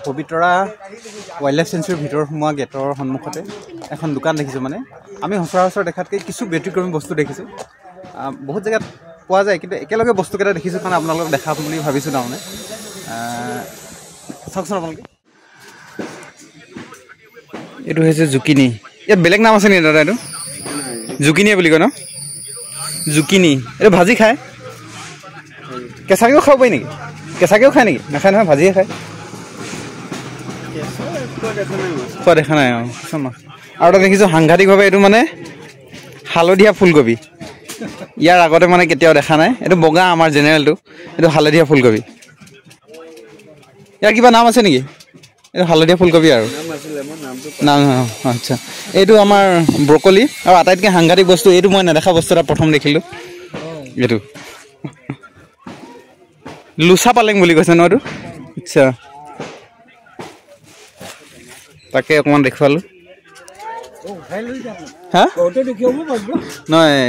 Pobitora wild life চেঞ্চুৰীৰ ভিতৰত সোমোৱা গেটৰ সন্মুখতে এখন দোকান দেখিছোঁ। মানে আমি সচৰাচৰ দেখাতকৈ কিছু ব্যতিক্ৰমী বস্তু দেখিছোঁ। বহুত জেগাত পোৱা যায়, কিন্তু একেলগে বস্তুকেইটা দেখিছোঁ কাৰণে আপোনালোকক দেখাম বুলি ভাবিছোঁ। তাৰমানে চাওকচোন আপোনালোকে, এইটো হৈছে জুকিনি। ইয়াত বেলেগ নাম আছে নেকি দাদা? এইটো জুকিনিয়ে বুলি কয় ন? জুকিনি এইটো ভাজি খায়, কেঁচাকৈও খাব পাৰি নেকি? কেঁচাকৈও খায় নেকি? নাখায় নহয়, ভাজিয়ে খায়। খোৱা দেখা নাই। আৰু এটা দেখিছোঁ সাংঘাতিকভাৱে, এইটো মানে হালধীয়া ফুলকবি। ইয়াৰ আগতে মানে কেতিয়াও দেখা নাই। এইটো বগা আমাৰ জেনেৰেলটো, এইটো হালধীয়া ফুলকবি। ইয়াৰ কিবা নাম আছে নেকি? এইটো হালধীয়া ফুলকবি আৰু নাম। আচ্ছা, এইটো আমাৰ ব্ৰকলি। আৰু আটাইতকৈ সাংঘাতিক বস্তু, এইটো মই নেদেখা বস্তু এটা প্ৰথম দেখিলোঁ। এইটো লুচা পালেং বুলি কৈছে ন এইটো? আচ্ছা, তাকে অকণমান দেখুৱালোঁ। হা নহয়